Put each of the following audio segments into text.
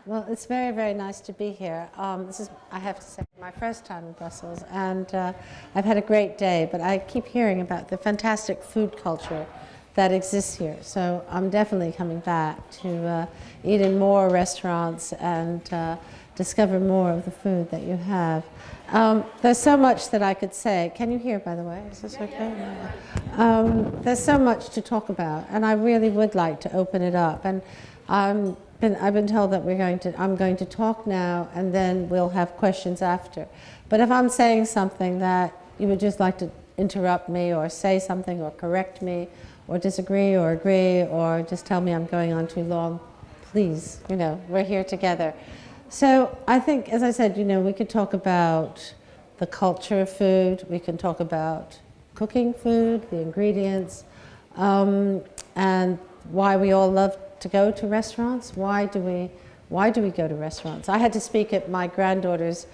Well, it's very, very nice to be here. This is, I have to say, my first time in Brussels, and I've had a great day, but I keep hearing about the fantastic food culture that exists here. So I'm definitely coming back to eat in more restaurants and discover more of the food that you have. There's so much that I could say. Can you hear, by the way? Is this okay? There's so much to talk about, and I really would like to open it up. And I've been told that I'm going to talk now, and then we'll have questions after. But if I'm saying something that you would just like to interrupt me, or say something, or correct me, or disagree, or agree, or just tell me I'm going on too long, please, we're here together. So I think, as I said, we could talk about the culture of food, we can talk about cooking food, the ingredients, and why we all love to go to restaurants. Why do we go to restaurants? I had to speak at my granddaughter's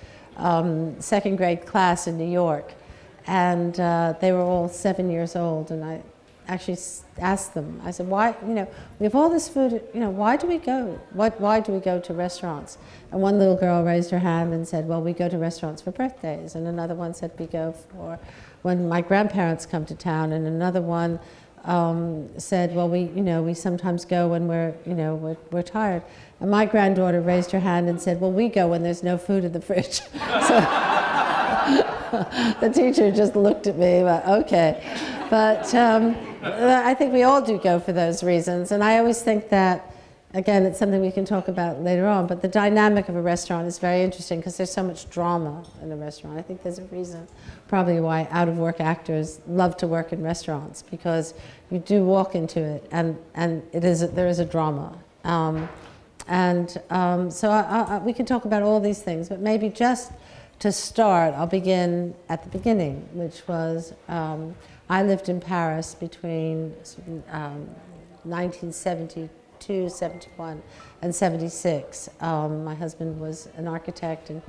second grade class in New York, and they were all 7 years old, and I actually asked them, I said, why, we have all this food, why do we go? Why do we go to restaurants? And one little girl raised her hand and said, well, we go to restaurants for birthdays. And another one said, we go for when my grandparents come to town. And another one said, well, we sometimes go when we're tired. And my granddaughter raised her hand and said, well, we go when there's no food in the fridge. So the teacher just looked at me, but okay. But I think we all do go for those reasons. And I always think that, again, it's something we can talk about later on, but the dynamic of a restaurant is very interesting because there's so much drama in a restaurant. I think there's a reason probably why out-of-work actors love to work in restaurants, because you do walk into it and there is a drama. So we can talk about all these things, but maybe just to start, I'll begin at the beginning, which was I lived in Paris between 1972, 71, and 76. My husband was an architect, and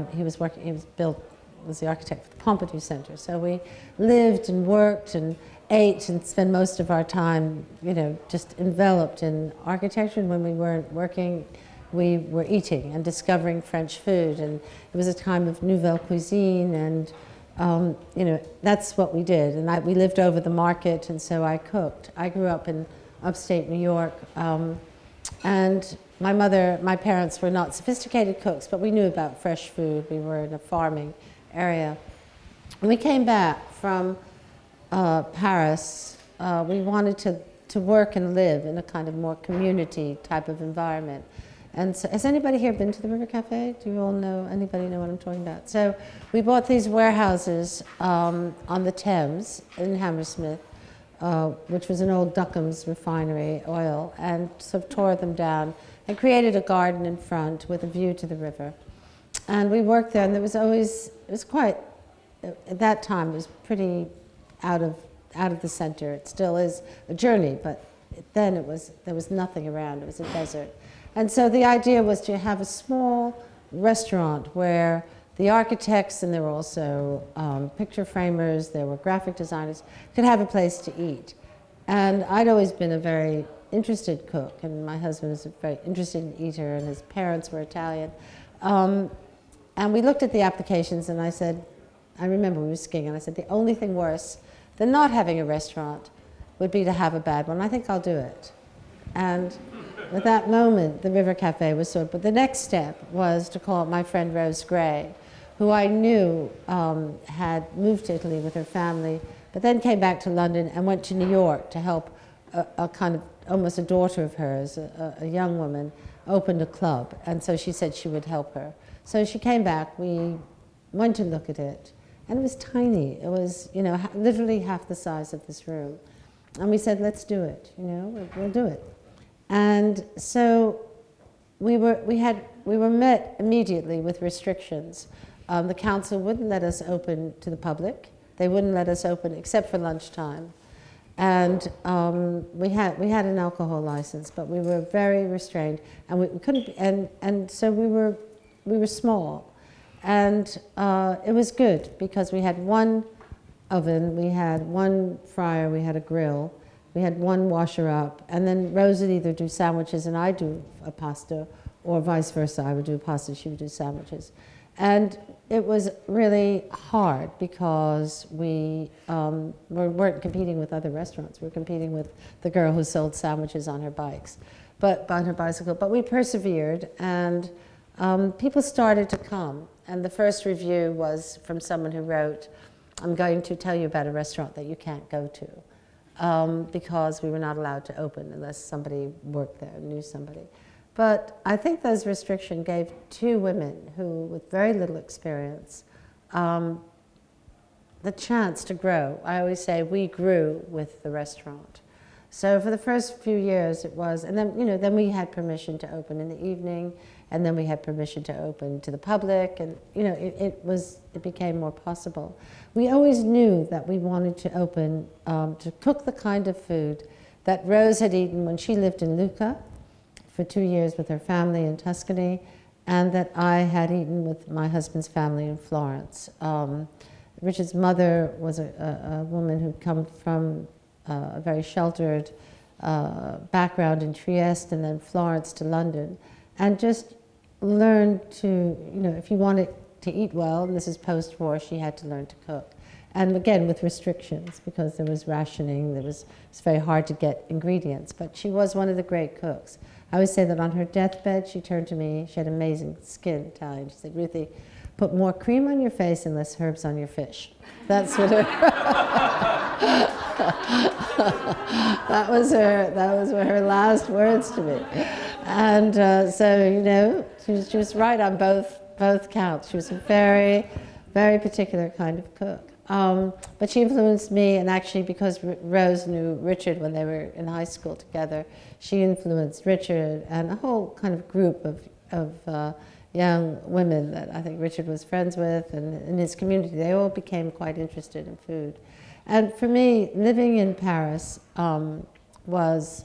he was the architect for the Pompidou Center. So we lived and worked and ate and spent most of our time, just enveloped in architecture. And when we weren't working, we were eating and discovering French food. And it was a time of nouvelle cuisine, and that's what we did. And we lived over the market, and so I cooked. I grew up in upstate New York, and my parents were not sophisticated cooks, but we knew about fresh food. We were in a farming area. When we came back from Paris, we wanted to work and live in a kind of more community type of environment. And so, has anybody here been to the River Café? Do you all know, anybody know what I'm talking about? So we bought these warehouses on the Thames in Hammersmith, which was an old Duckham's refinery, oil, and sort of tore them down and created a garden in front with a view to the river. And we worked there, and at that time, it was pretty out of the center. It still is a journey, but then there was nothing around. It was a desert. And so the idea was to have a small restaurant where the architects, and there were also picture framers, there were graphic designers, could have a place to eat. And I'd always been a very interested cook, and my husband was a very interested eater, and his parents were Italian. And we looked at the applications, and I remember we were skiing, and I said, the only thing worse than not having a restaurant would be to have a bad one. I think I'll do it. And at that moment, the River Café was but the next step was to call up my friend Rose Gray, who I knew had moved to Italy with her family, but then came back to London and went to New York to help a kind of almost a daughter of hers, a young woman, opened a club. And so she said she would help her. So she came back, we went to look at it, and it was tiny. It was, literally half the size of this room. And we said, let's do it, we'll do it. And so we were met immediately with restrictions. The council wouldn't let us open to the public. They wouldn't let us open except for lunchtime. And we had an alcohol license, but we were very restrained, and we couldn't. And so we were small, and it was good because we had one oven, we had one fryer, we had a grill, We had one washer up, and then Rose would either do sandwiches and I do a pasta, or vice versa. I would do pasta, she would do sandwiches. And it was really hard because we weren't competing with other restaurants. We were competing with the girl who sold sandwiches on her bicycle. But we persevered, and people started to come. And the first review was from someone who wrote, "I'm going to tell you about a restaurant that you can't go to." Because we were not allowed to open unless somebody worked there, knew somebody. But I think those restrictions gave two women who, with very little experience, the chance to grow. I always say we grew with the restaurant. So for the first few years it was, and then, then we had permission to open in the evening, and then we had permission to open to the public, and it became more possible. We always knew that we wanted to open, to cook the kind of food that Rose had eaten when she lived in Lucca for 2 years with her family in Tuscany, and that I had eaten with my husband's family in Florence. Richard's mother was a woman who'd come from a very sheltered background in Trieste and then Florence to London, and just learned to, if you wanted to eat well, and this is post-war, she had to learn to cook. And again, with restrictions, because there was rationing, it's very hard to get ingredients, but she was one of the great cooks. I always say that on her deathbed, she turned to me, she had amazing skin, Italian, she said, "Ruthie, put more cream on your face and less herbs on your fish." That's what her, that was her last words to me. And so, she was right on both counts. She was a very, very particular kind of cook. But she influenced me, and actually because Rose knew Richard when they were in high school together, she influenced Richard and a whole kind of group of young women that I think Richard was friends with, and in his community, they all became quite interested in food. And for me, living in Paris was,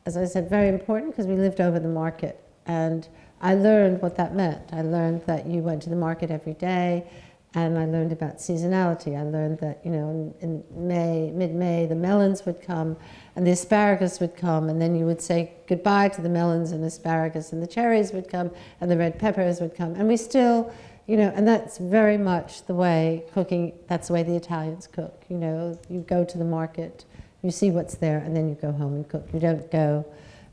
as I said, very important because we lived over the market. And I learned what that meant. I learned that you went to the market every day, and I learned about seasonality. I learned that, in mid-May, the melons would come, and the asparagus would come, and then you would say goodbye to the melons and asparagus, and the cherries would come, and the red peppers would come. And we still, and that's very much the way cooking, that's the way the Italians cook. You go to the market, you see what's there, and then you go home and cook. You don't go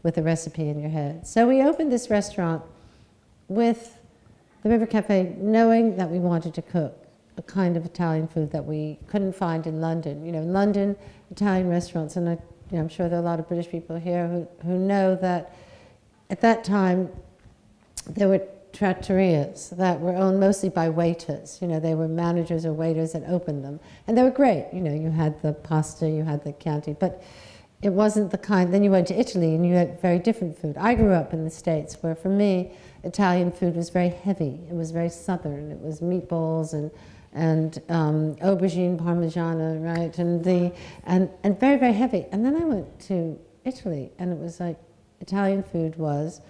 with a recipe in your head. So we opened this restaurant with the River Café, knowing that we wanted to cook a kind of Italian food that we couldn't find in London. In London, Italian restaurants, and I'm sure there are a lot of British people here who know that at that time there were trattorias that were owned mostly by waiters. They were managers or waiters that opened them, and they were great. You had the pasta, you had the Chianti, but it wasn't the kind. Then you went to Italy and you had very different food. I grew up in the States, where for me, Italian food was very heavy. It was very southern. It was meatballs and aubergine parmigiana, right? And very, very heavy. And then I went to Italy, and it was like Italian food was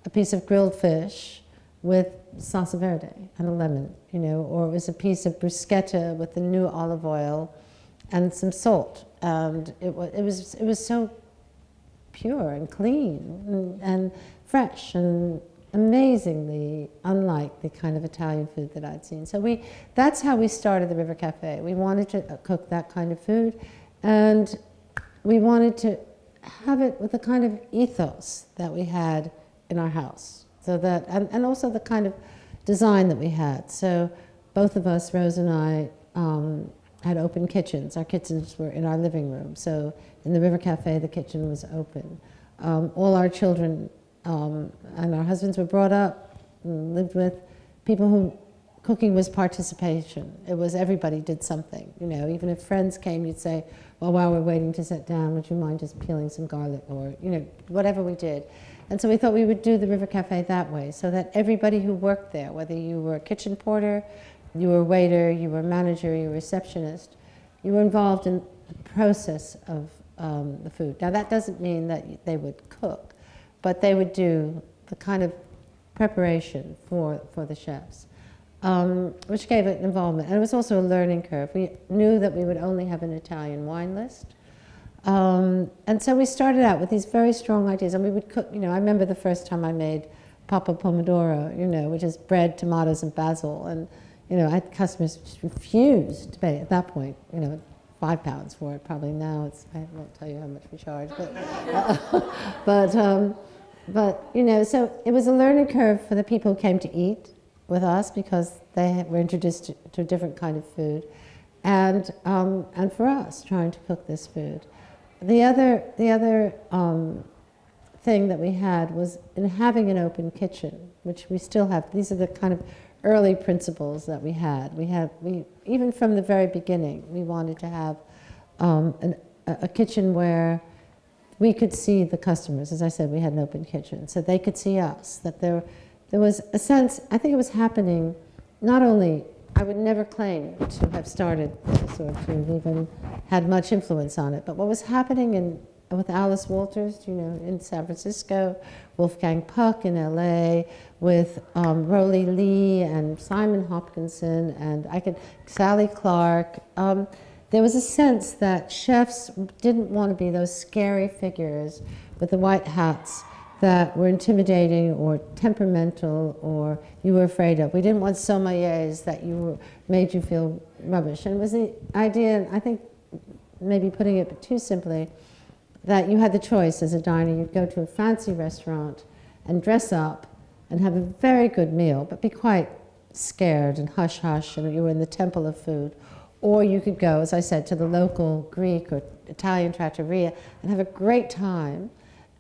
a piece of grilled fish with salsa verde and a lemon, or it was a piece of bruschetta with the new olive oil and some salt. And it was so pure and clean and fresh and amazingly unlike the kind of Italian food that I'd seen. So that's how we started the River Café. We wanted to cook that kind of food, and we wanted to have it with the kind of ethos that we had in our house. So that, and also the kind of design that we had. So both of us, Rose and I, had open kitchens. Our kitchens were in our living room. So in the River Café, the kitchen was open. All our children and our husbands were brought up and lived with people who cooking was participation. It was everybody did something. Even if friends came, you'd say, well, while we're waiting to sit down, would you mind just peeling some garlic, or whatever we did. And so we thought we would do the River Café that way, so that everybody who worked there, whether you were a kitchen porter, you were a waiter, you were a manager, you were a receptionist, you were involved in the process of the food. Now that doesn't mean that they would cook, but they would do the kind of preparation for the chefs, which gave it involvement. And it was also a learning curve. We knew that we would only have an Italian wine list, And so we started out with these very strong ideas, and we would cook, I remember the first time I made Papa Pomodoro, which is bread, tomatoes, and basil, and, I had customers just refused to pay at that point, £5 for it. Probably now I won't tell you how much we charge, but so it was a learning curve for the people who came to eat with us because they were introduced to a different kind of food, and for us trying to cook this food. The other thing that we had was in having an open kitchen, which we still have. These are the kind of early principles that we had. We even from the very beginning, we wanted to have a kitchen where we could see the customers. As I said, we had an open kitchen, so they could see us. That there was a sense. I think it was happening. Not only I would never claim to have started this or to have even had much influence on it, but what was happening with Alice Walters, in San Francisco, Wolfgang Puck in LA, with Roly Lee and Simon Hopkinson, and Sally Clark. There was a sense that chefs didn't want to be those scary figures with the white hats that were intimidating or temperamental or you were afraid of. We didn't want sommeliers that made you feel rubbish. And it was the idea, I think maybe putting it too simply, that you had the choice as a diner. You'd go to a fancy restaurant and dress up and have a very good meal, but be quite scared and hush-hush, and you were in the temple of food. Or you could go, as I said, to the local Greek or Italian trattoria and have a great time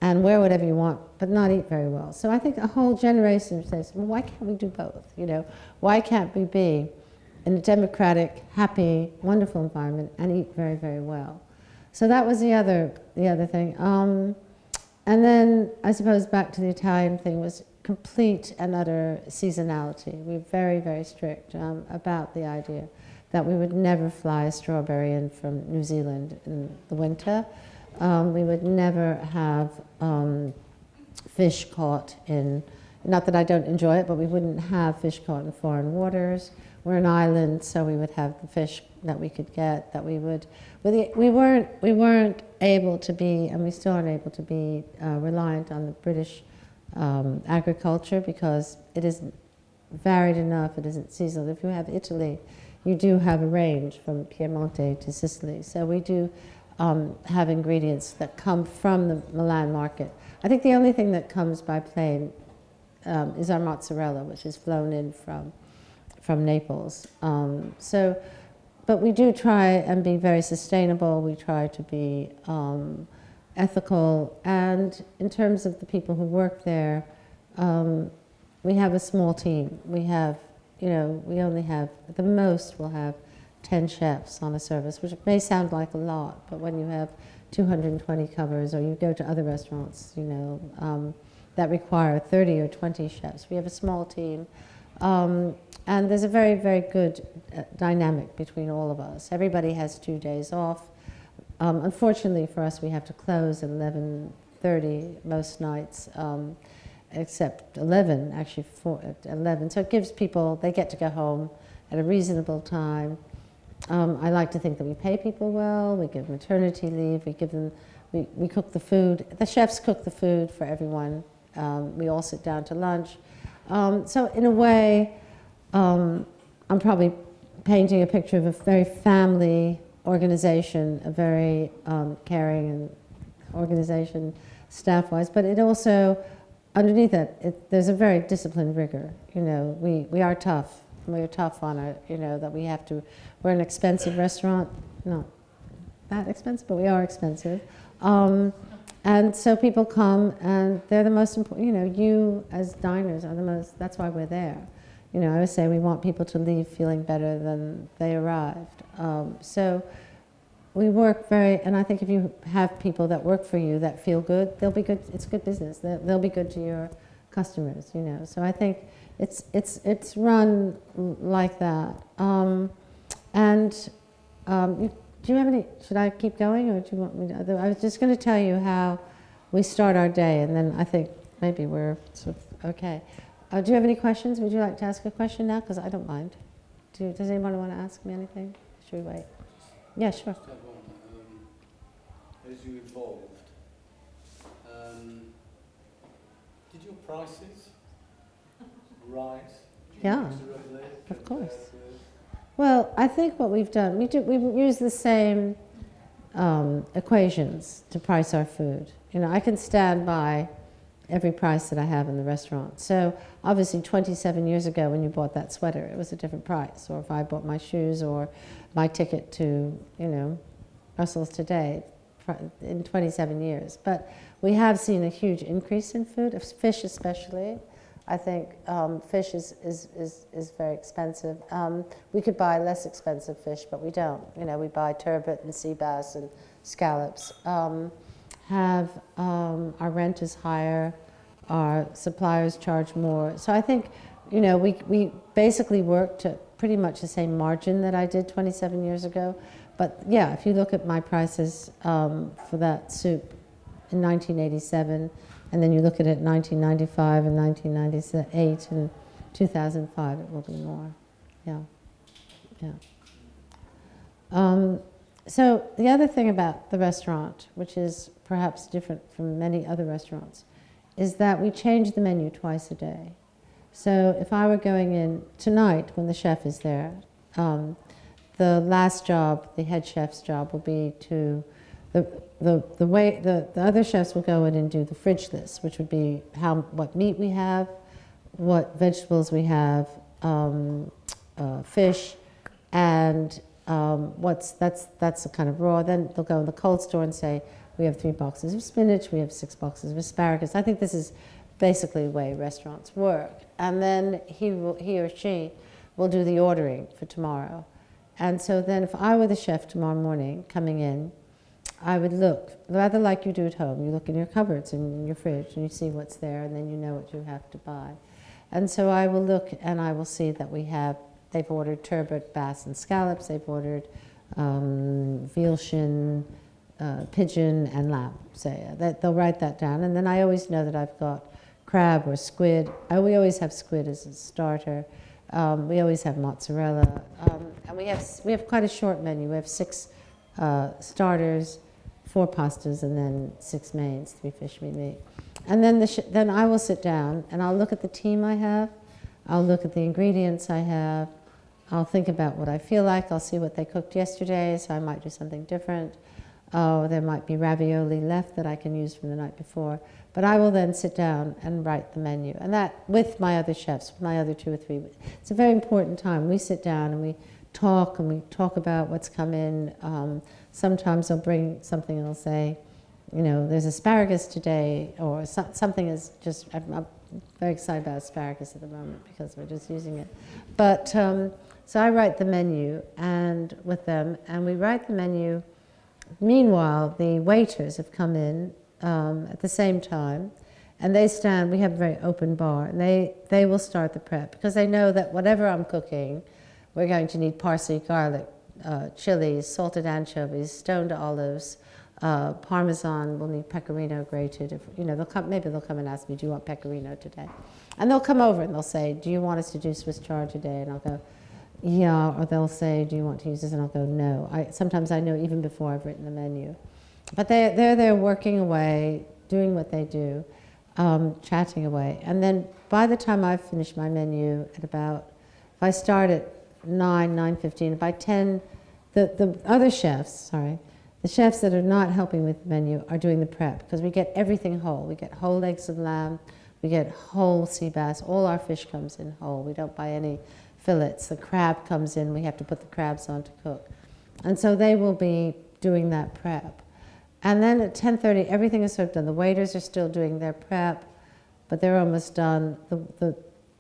and wear whatever you want, but not eat very well. So I think a whole generation says, well, why can't we do both? Why can't we be in a democratic, happy, wonderful environment and eat very, very well? So that was the other thing. And then I suppose back to the Italian thing was complete and utter seasonality. We were very, very strict about the idea that we would never fly a strawberry in from New Zealand in the winter. We would never have fish caught in, not that I don't enjoy it, but we wouldn't have fish caught in foreign waters. We're an island, so we would have the fish that we could get, that we would, we weren't able to be, and we still aren't able to be reliant on the British agriculture because it isn't varied enough, it isn't seasonal. If you have Italy, you do have a range from Piemonte to Sicily. So we do have ingredients that come from the Milan market. I think the only thing that comes by plane is our mozzarella, which is flown in from Naples. But we do try and be very sustainable. We try to be ethical. And in terms of the people who work there, we have a small team. We have, we only have, at the most, we'll have 10 chefs on a service, which may sound like a lot, but when you have 220 covers, or you go to other restaurants, that require 30 or 20 chefs. We have a small team. And there's a very, very good dynamic between all of us. Everybody has 2 days off. Unfortunately for us, we have to close at 11:30 most nights, except 11, actually 11. So it gives people, they get to go home at a reasonable time. I like to think that we pay people well, we give maternity leave, we give them, we cook the food. The chefs cook the food for everyone. We all sit down to lunch. So in a way, I'm probably painting a picture of a very family organization, a very caring and organization staff-wise, but it also, underneath it, there's a very disciplined rigor. We are tough. We're tough on it, that we have to, we're an expensive restaurant, not that expensive, but we are expensive. And so people come and they're the most important, you as diners are the most, that's why we're there. I always say we want people to leave feeling better than they arrived. So we work very, and I think if you have people that work for you that feel good, they'll be good, it's good business, they'll be good to your customers, So I think it's run like that. Do you have any, should I keep going or do you want me to, I was just going to tell you how we start our day and then I think maybe we're sort of okay. Do you have any questions? Would you like to ask a question now? Because I don't mind. Does anyone want to ask me anything? Should we wait? Yeah, sure. as you evolved, did your prices rise? Yeah, of course. Well, I think what we've done, we use the same equations to price our food. You know, I can stand by every price that I have in the restaurant. So obviously 27 years ago when you bought that sweater, it was a different price. Or if I bought my shoes or my ticket to, you know, Brussels today in 27 years. But we have seen a huge increase in food, fish especially. I think fish is very expensive. We could buy less expensive fish, but we don't. You know, we buy turbot and sea bass and scallops. Our rent is higher, our suppliers charge more. So I think, you know, we basically work to pretty much the same margin that I did 27 years ago. But yeah, if you look at my prices for that soup in 1987, and then you look at it in 1995 and 1998 and 2005, it will be more. Yeah, yeah. So the other thing about the restaurant, which is perhaps different from many other restaurants, is that we change the menu twice a day. So if I were going in tonight when the chef is there, the last job, the head chef's job, will be to the other chefs will go in and do the fridge list, which would be what meat we have, what vegetables we have, fish, and that's the kind of raw. Then they'll go in the cold store and say, we have 3 boxes of spinach, we have 6 boxes of asparagus. I think this is basically the way restaurants work. And then he or she will do the ordering for tomorrow. And so then if I were the chef tomorrow morning coming in, I would look, rather like you do at home. You look in your cupboards and in your fridge and you see what's there, and then you know what you have to buy. And so I will look and I will see that they've ordered turbot, bass, and scallops. They've ordered veal shin, pigeon, and lamb. Say they'll write that down. And then I always know that I've got crab or squid. We always have squid as a starter. We always have mozzarella. And we have quite a short menu. We have 6 starters, 4 pastas, and then 6 mains, 3 fish, meat. And then then I will sit down and I'll look at the team I have. I'll look at the ingredients I have. I'll think about what I feel like. I'll see what they cooked yesterday, so I might do something different. There might be ravioli left that I can use from the night before. But I will then sit down and write the menu. And that with my other chefs, with my other 2 or 3. It's a very important time. We sit down and we talk about what's come in. Sometimes I'll bring something and I'll say, you know, there's asparagus today, or something is just, I'm very excited about asparagus at the moment because we're just using it. But, so I write the menu with them, and we write the menu. Meanwhile, the waiters have come in at the same time, and they stand, we have a very open bar, and they will start the prep, because they know that whatever I'm cooking, we're going to need parsley, garlic, chilies, salted anchovies, stoned olives, Parmesan. We'll need pecorino grated. Maybe they'll come and ask me, do you want pecorino today? And they'll come over and they'll say, do you want us to do Swiss chard today? And I'll go, yeah. Or they'll say, do you want to use this? And I'll go, no. Sometimes I know even before I've written the menu. But they're there working away, doing what they do, chatting away. And then by the time I've finished my menu if I start at 9:15, by 10, the other chefs, the chefs that are not helping with the menu are doing the prep, because we get everything whole. We get whole legs of lamb, we get whole sea bass, all our fish comes in whole. We don't buy any fillets. The crab comes in, we have to put the crabs on to cook. And so they will be doing that prep. And then at 10:30, everything is sort of done. The waiters are still doing their prep, but they're almost done.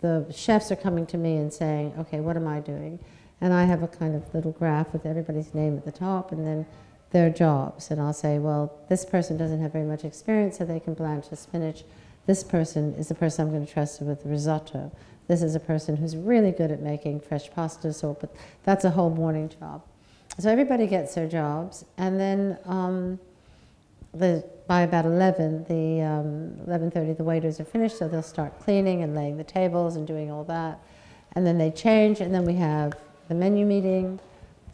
The chefs are coming to me and saying, okay, what am I doing? And I have a kind of little graph with everybody's name at the top, and then their jobs. And I'll say, well, this person doesn't have very much experience, so they can blanch the spinach. This person is the person I'm going to trust with the risotto. This is a person who's really good at making fresh pasta, but that's a whole morning job. So everybody gets their jobs, and then by about 11:30, the waiters are finished, so they'll start cleaning and laying the tables and doing all that. And then they change, and then we have the menu meeting.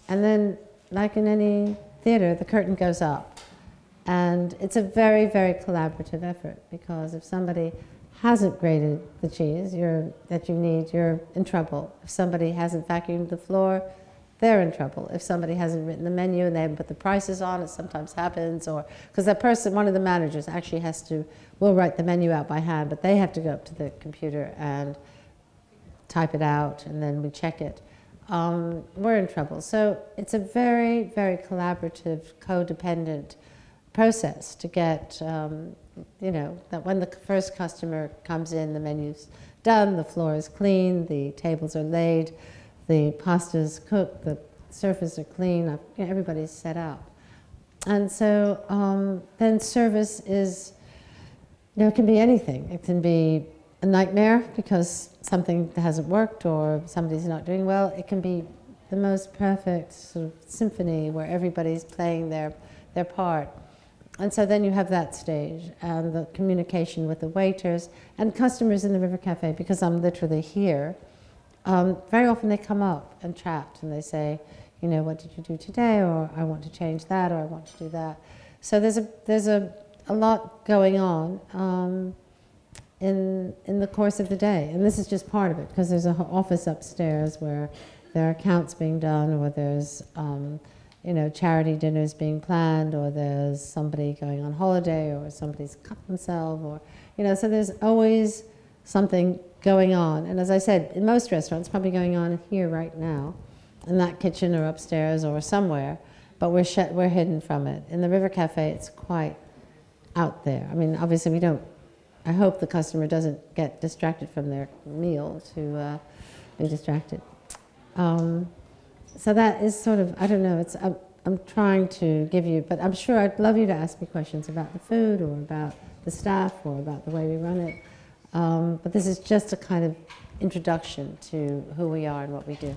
And then, like in any theater, the curtain goes up. And it's a very, very collaborative effort, because if somebody hasn't grated the cheese that you need, you're in trouble. If somebody hasn't vacuumed the floor, they're in trouble. If somebody hasn't written the menu and they haven't put the prices on, it sometimes happens, or because that person, one of the managers actually will write the menu out by hand, but they have to go up to the computer and type it out, and then we check it. We're in trouble. So it's a very, very collaborative, codependent process to get, that when the first customer comes in, the menu's done, the floor is clean, the tables are laid, the pasta's cooked, the surfaces are clean, everybody's set up. And so then service is, it can be anything. It can be a nightmare because something hasn't worked or somebody's not doing well. It can be the most perfect sort of symphony where everybody's playing their part. And so then you have that stage and the communication with the waiters and customers in the River Café, because I'm literally here. Very often they come up and chat and they say, what did you do today? Or I want to change that, or I want to do that. So there's a lot going on in the course of the day. And this is just part of it, because there's an office upstairs where there are accounts being done, or there's charity dinners being planned, or there's somebody going on holiday, or somebody's cut themselves, or, so there's always something going on. And as I said, in most restaurants, probably going on here right now, in that kitchen or upstairs or somewhere, but we're hidden from it. In the River Café, it's quite out there. I mean, obviously I hope the customer doesn't get distracted from their meal to be distracted. So that is sort of, I don't know, I'm trying to give you, but I'm sure I'd love you to ask me questions about the food or about the staff or about the way we run it. But this is just a kind of introduction to who we are and what we do.